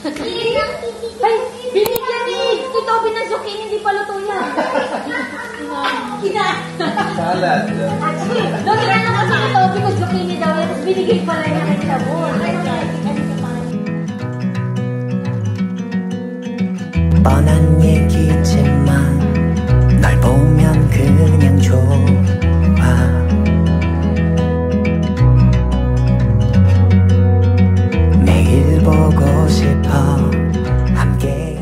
Ay, binigyan ni Toby ng zucchini, hindi pa luto yan. Salad. Doon na naman sa Toby kung zucchini daw yan, tapos binigay pala niya kay Sabon. 뻔한 얘기지만 널 보면 그냥 좋아 매일 보고 싶어 함께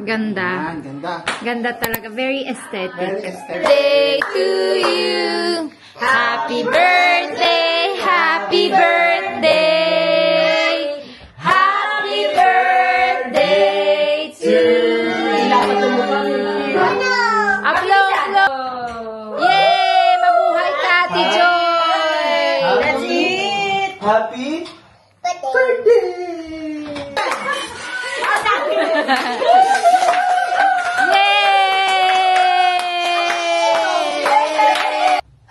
Ganda. Ganda. Ganda talaga. Very aesthetic. Very aesthetic. Birthday to you. Happy birthday. Happy birthday. Happy birthday to you. Upload, upload. Yay! Mabuhay ka, Ate Joy. That's it. Happy birthday. Yay!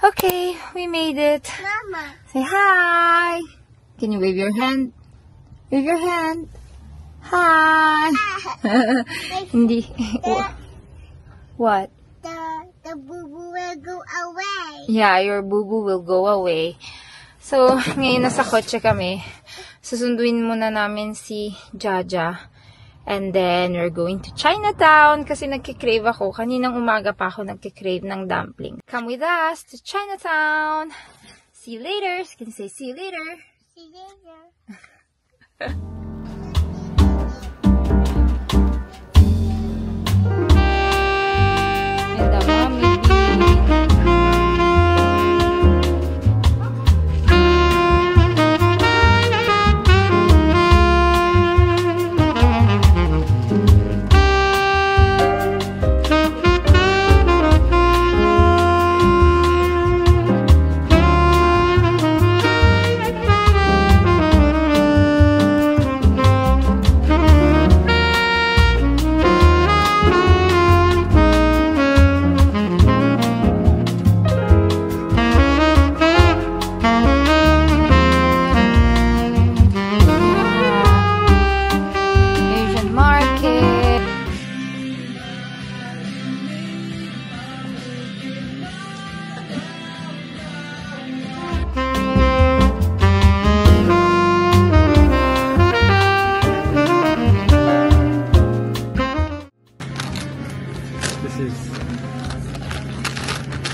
Okay, we made it. Mama. Say hi. Can you wave your hand? Wave your hand. Hi. Hindi. What? The boo-boo will go away. Yeah, your boo-boo will go away. So, ngayon nasa kotse kami. Susunduin muna namin si Jaja. And then, we're going to Chinatown kasi nagkikrave ako. Kaninang umaga pa ako nagkikrave ng dumpling. Come with us to Chinatown. See you later. Can you say see you later? See you later. And the mommy bee. Asian market. This is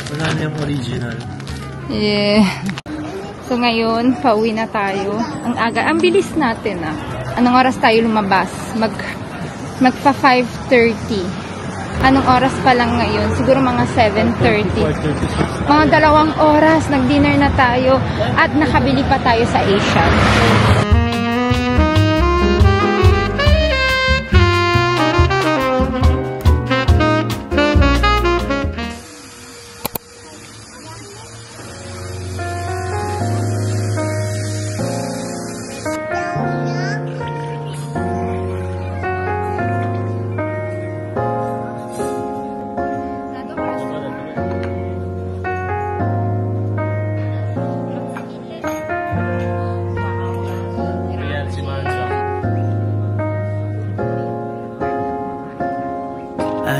wala niyang original. Yeah. So ngayon, pauwi na tayo. Ang aga, ang bilis natin ah. Anong oras tayo lumabas? Magpa 5:30. Anong oras pa lang ngayon? Siguro mga 7:30. Mga 2 oras, nag-dinner na tayo at nakabili pa tayo sa Asia.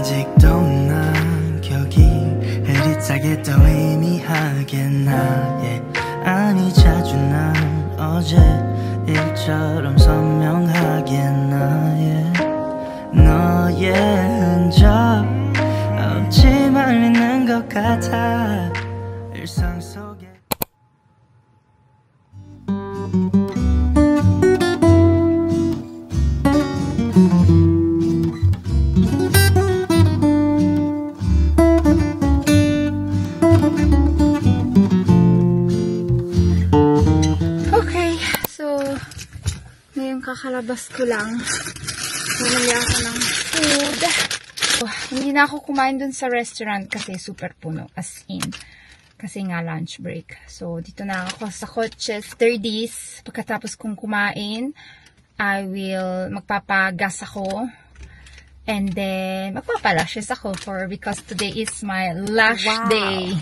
아직도 난 격이 흐릿하게 또 의미하게 나의 아니 자주 난 어제 일처럼 선명하게 나의 너의 흔적 없지만 있는 것 같아 일상 속에 kakalabas ko lang. Bumili ako ng food. Hindi na ako kumain dun sa restaurant kasi super puno. As in. Kasi nga lunch break. So, dito na ako sa kotse. 30s. Pagkatapos kong kumain, I will magpapagas ako. And then, magpapalashes ako because today is my lash day.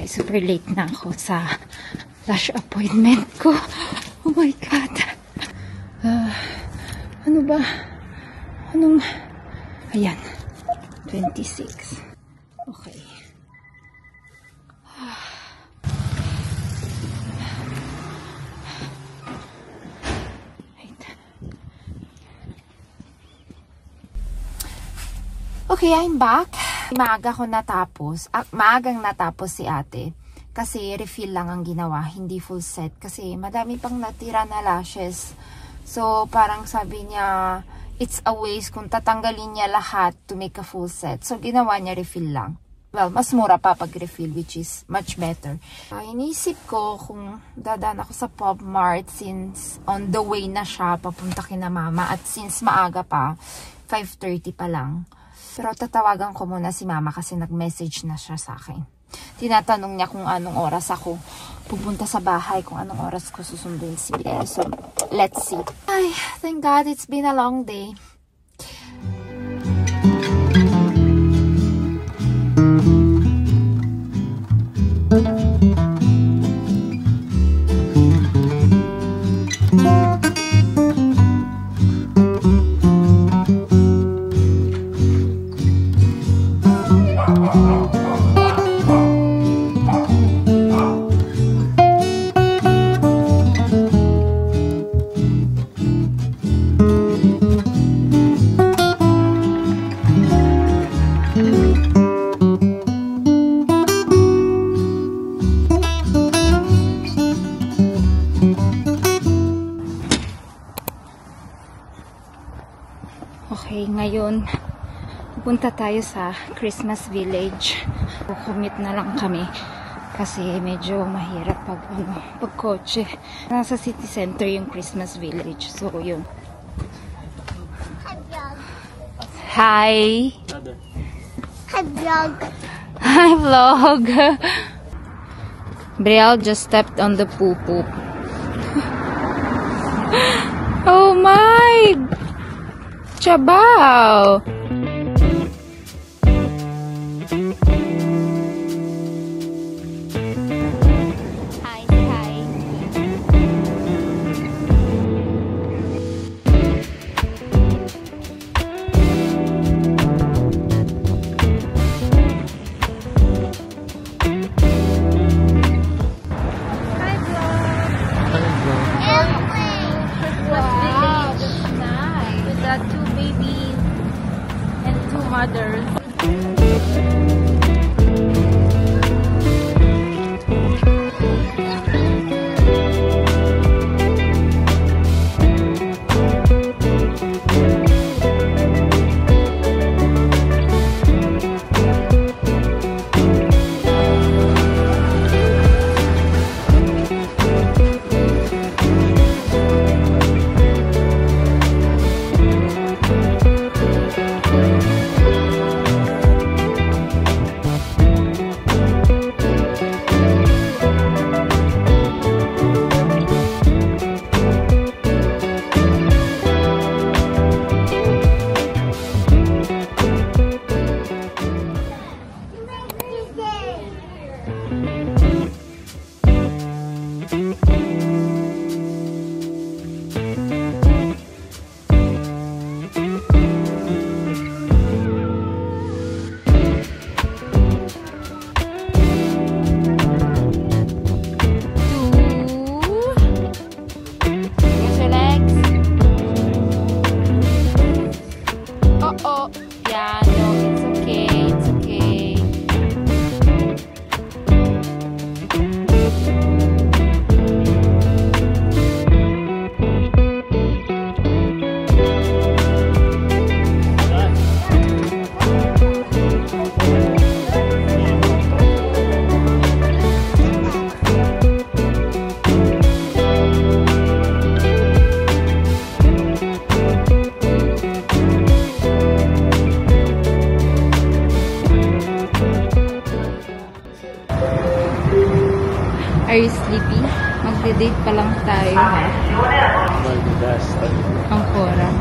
Ay, super late na ako sa lash appointment ko. Oh my God. Ano ba? Ayan. 26. Okay. Okay, I'm back. Maagang natapos si ate. Kasi refill lang ang ginawa, hindi full set. Kasi madami pang natira na lashes. So, parang sabi niya, it's a waste kung tatanggalin niya lahat to make a full set. So, ginawa niya refill lang. Well, mas mura pa pag refill, which is much better. Inisip ko kung dadaan ako sa Pop Mart since on the way na siya papunta kina mama. At since maaga pa, 5:30 pa lang. Pero tatawagan ko muna si mama kasi nag-message na siya sa akin. Tinatanong niya kung anong oras ako pupunta sa bahay, kung anong oras ko susunduin si Biel. So, let's see. Ay, thank God, it's been a long day. Okay, ngayon pupunta tayo sa Christmas Village. Commute na lang kami kasi medyo mahirap pag kotse. Nasa city center yung Christmas Village. So, yun. Hi! Hi, vlog. Hi, vlog! Brielle just stepped on the poo-poo. Oh my! Chabaw! Hi, hi. Wow, that's nice. With the two babies and two mothers. Are you sleepy? Magde-date pa lang tayo. Ang Cora.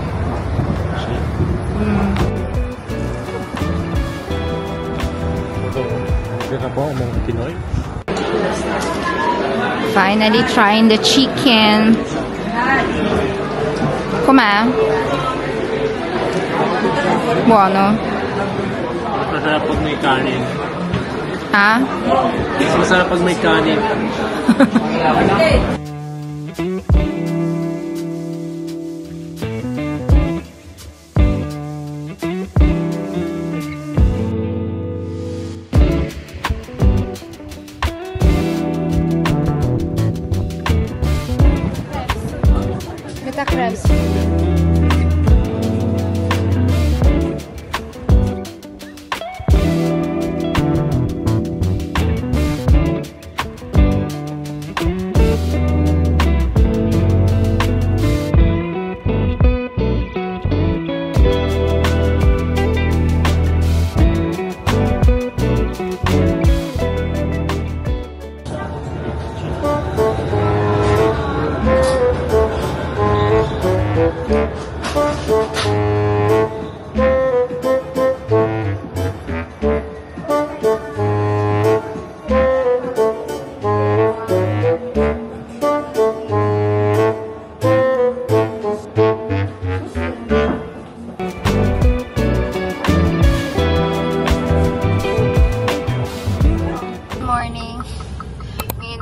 Ito, hindi na po ang mga Pinoy. Finally trying the chicken. Com'è? Buono. Masarap pag may kanin. Ah? Masarap pag may kanin. Gata crabs.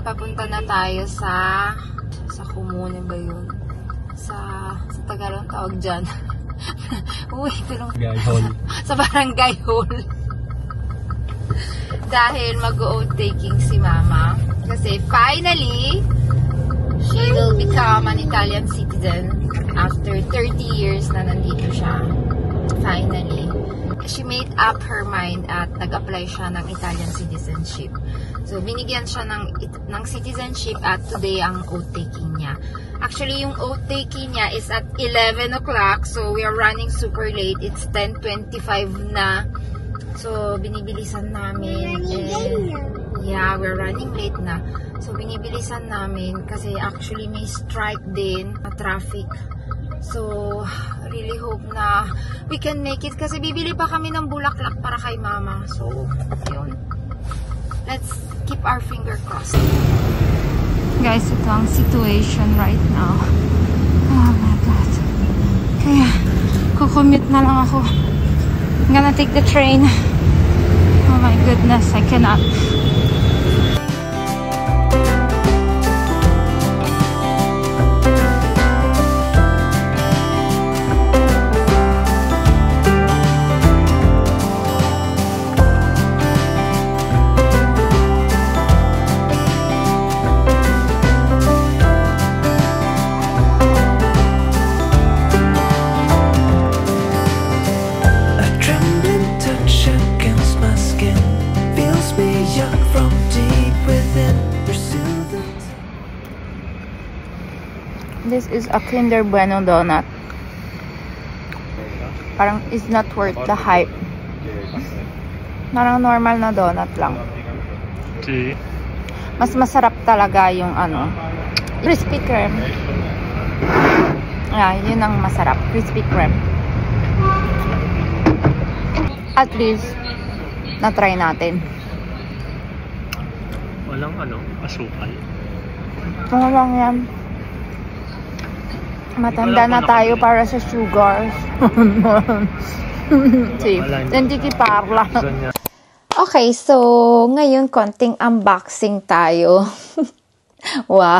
Papunta na tayo sa Kumune ba yun? Sa Tagalog tawag dyan. Uy, tulong. Sa barangay hall. Dahil mag-oat taking si Mama. Kasi finally, she will become an Italian citizen after 30 years na nandito siya. Finally. She made up her mind at nag-apply siya ng Italian citizenship. So, binigyan siya ng citizenship at today ang oath taking niya. Actually, yung oath taking niya is at 11 o'clock. So, we are running super late. It's 10:25 na. So, binibilisan namin. And, yeah, we're running late na. So, binibilisan namin kasi actually may strike din na traffic. So, really hope na we can make it kasi bibili pa kami ng bulaklak para kay Mama. So, yun. Let's keep our finger crossed. Guys, ito ang situation right now. Oh my God. Kaya, kukumute na lang ako. I'm gonna take the train. Oh my goodness, I cannot. This is a Kinder Bueno donut. Parang is not worth the hype. Parang normal na donut lang. Okay. Mas masarap talaga yung crispy cream. Yun ang masarap. Crispy cream. At least, na-try natin. Walang asukal. Walang yan. Matanda na tayo para sa sugars. Si, hindi kiparla. Okay, so ngayon konting unboxing tayo. Wow.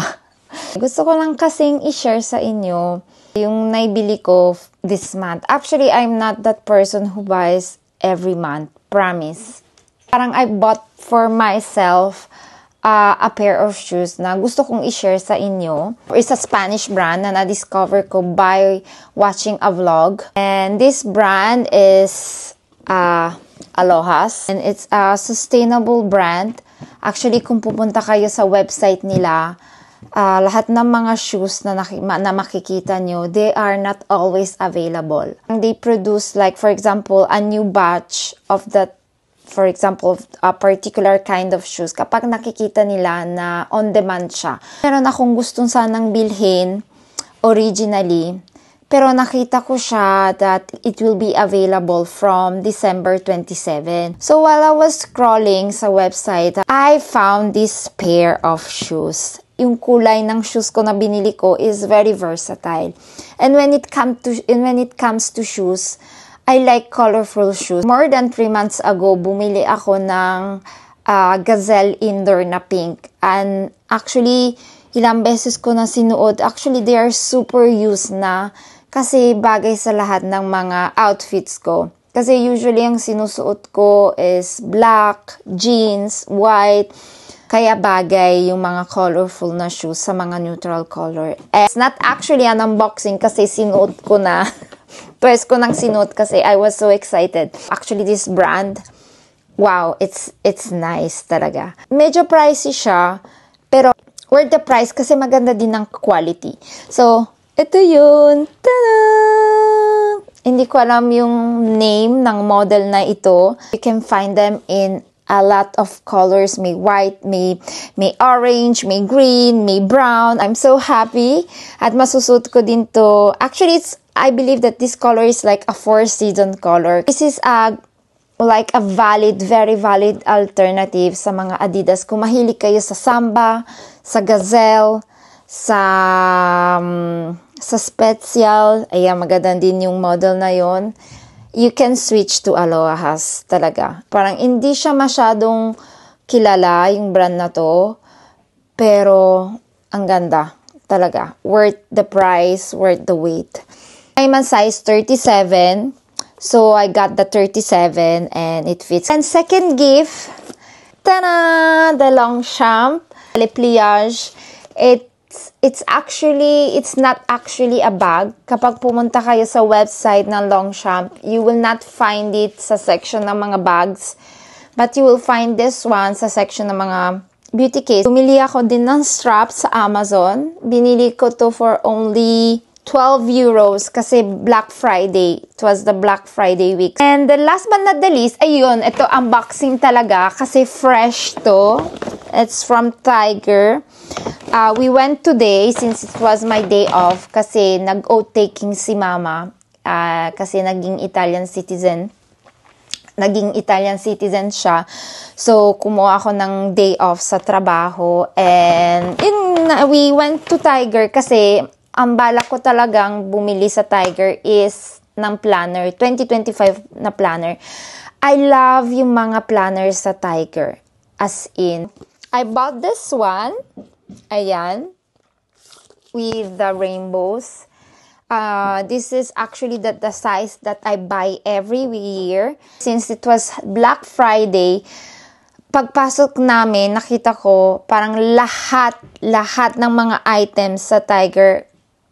Gusto ko lang kasing i-share sa inyo yung naibili ko this month. Actually, I'm not that person who buys every month. Promise. Parang I bought for myself a pair of shoes na gusto kong i-share sa inyo. It's a Spanish brand na na-discover ko by watching a vlog. And this brand is Aloha's. And it's a sustainable brand. Actually, kung pupunta kayo sa website nila, lahat ng mga shoes na makikita nyo, they are not always available. They produce, like, for example, a new batch of that, for example, a particular kind of shoes. Kapag nakikita nila na on-demand siya. Meron akong gustong sanang bilhin originally, pero nakita ko siya that it will be available from December 27. So while I was scrolling sa website, I found this pair of shoes. yung kulay ng shoes ko na binili ko is very versatile. And when it comes to shoes, I like colorful shoes. More than 3 months ago, bumili ako ng Gazelle indoor na pink. And actually, ilang beses ko na sinuot. Actually, they are super used na kasi bagay sa lahat ng mga outfits ko. Kasi usually ang sinusuot ko is black, jeans, white. Kaya bagay yung mga colorful na shoes sa mga neutral color. And it's not actually an unboxing kasi sinuot ko na. Twice ko nang sinuot kasi I was so excited. Actually, this brand, wow, it's nice talaga. Medyo pricey siya, pero worth the price kasi maganda din ng quality. So, ito yun. Tada! Hindi ko alam yung name ng model na ito. You can find them in a lot of colors. May white, may orange, may green, may brown. I'm so happy. At masusuot ko din to. Actually, I believe that this color is like a 4-season color. This is like a very valid alternative sa mga Adidas. Kung mahilig kayo sa Samba, sa Gazelle, sa Special, ayan, maganda din yung model na yon. You can switch to Aloahas talaga. Parang hindi siya masyadong kilala yung brand na to, pero ang ganda talaga. Worth the price, worth the wait. I'm a size 37, so I got the 37 and it fits. And second gift, ta-da! The Longchamp Le Pliage. It's not actually a bag. Kapag pumunta kayo sa website ng Longchamp, you will not find it sa section ng mga bags. But you will find this one sa section ng mga beauty case. Bumili ako din ng strap sa Amazon. Binili ko to for only 12 euros kasi Black Friday. It was the Black Friday week. And the last but not the least, ayun, ito unboxing talaga kasi fresh to. It's from Tiger. We went today since it was my day off kasi nag-oath taking si Mama kasi naging Italian citizen siya. So, kumuha ako ng day off sa trabaho and we went to Tiger kasi ang balak ko talagang bumili sa Tiger is ng planner, 2025 na planner. I love yung mga planners sa Tiger. As in, I bought this one. Ayan. With the rainbows. This is actually the size that I buy every year. Since it was Black Friday, pagpasok namin, nakita ko parang lahat ng mga items sa Tiger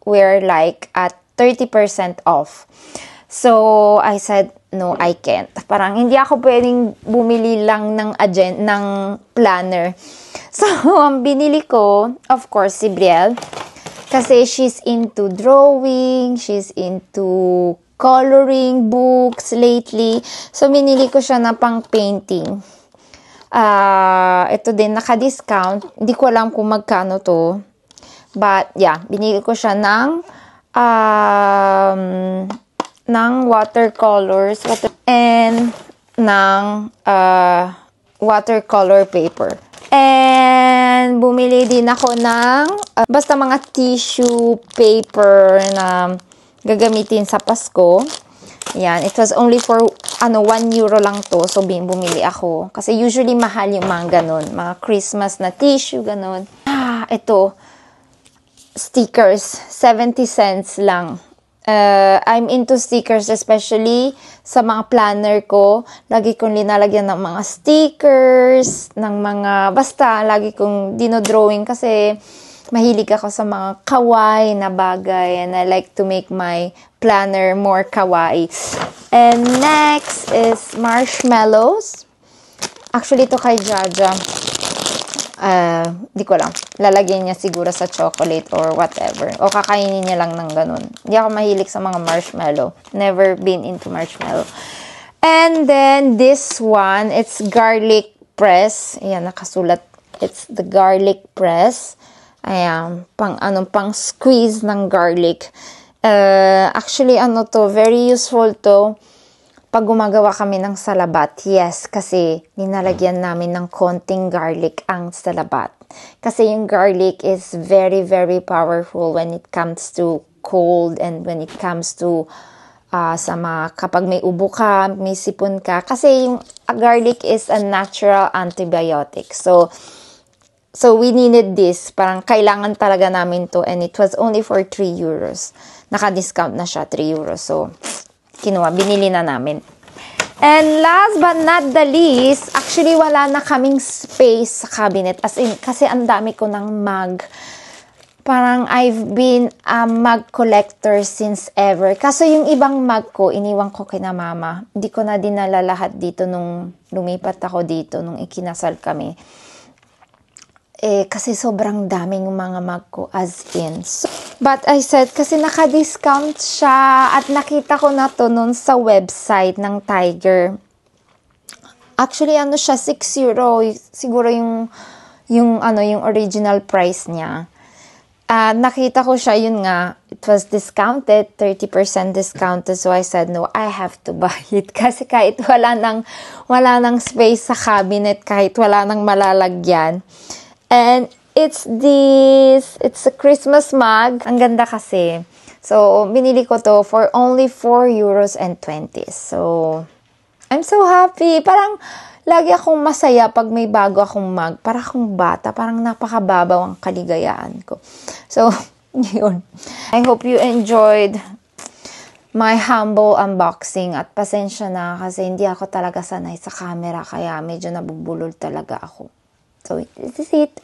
were like at 30% off. So, I said, no, I can't. Parang hindi ako pwedeng bumili lang ng planner. So, ang binili ko, of course, si Brielle. Kasi she's into drawing, she's into coloring books lately. So, binili ko siya na pang painting. Ito din, naka-discount. Hindi ko alam kung magkano to. But, yeah, binili ko siya ng watercolors and ng watercolor paper. And bumili din ako ng basta mga tissue paper na gagamitin sa Pasko. Yan, it was only for 1 euro lang to. So bumili ako kasi usually mahal yung mga ganun, mga Christmas na tissue ganun. Ito stickers, 70 cents lang. I'm into stickers, especially sa mga planner ko. Lagi kong linalagyan ng mga stickers, ng mga, basta, lagi kong dinodrawing kasi mahilig ako sa mga kawaii na bagay and I like to make my planner more kawaii. And next is marshmallows. Actually, ito kay Jaja. Di ko lang. Lalagyan niya siguro sa chocolate or whatever. O kakainin niya lang ng ganun. Hindi ako mahilig sa mga marshmallow. Never been into marshmallow. And then, this one, it's garlic press. Ayan, nakasulat. It's the garlic press. Ayan, pang squeeze ng garlic. Actually, very useful to pag gumagawa kami ng salabat. Yes, kasi ninalagyan namin ng konting garlic ang salabat. Kasi yung garlic is very, very powerful when it comes to cold and when it comes to kapag may ubo ka, may sipon ka. Kasi yung garlic is a natural antibiotic. So we needed this. Parang kailangan talaga namin to. And it was only for 3 euros. Naka-discount na siya, 3 euros. So, binili na namin. And last but not the least, actually wala na kaming space sa cabinet. As in, kasi ang dami ko ng mug. Parang I've been a mug collector since ever. Kaso yung ibang mug ko, iniwan ko kina mama. Hindi ko na dinala lahat dito nung lumipat ako dito, nung ikinasal kami. Kasi sobrang daming mga mug ko as in. So, but I said, kasi naka-discount siya at nakita ko na to nun sa website ng Tiger. Actually, siya, 6 euro. Siguro yung original price niya. Nakita ko siya, yun nga, it was discounted, 30% discounted. So I said, no, I have to buy it. Kasi kahit wala nang space sa cabinet, kahit wala nang malalagyan. And it's a Christmas mug. Ang ganda kasi. So, binili ko to for only 4 euros and 20. So, I'm so happy. Parang, lagi akong masaya pag may bago akong mug. Para akong bata. Parang napakababaw ang kaligayaan ko. So, yun. I hope you enjoyed my humble unboxing. At pasensya na kasi hindi ako talaga sanay sa camera. Kaya medyo nabubulol talaga ako. So, this is it.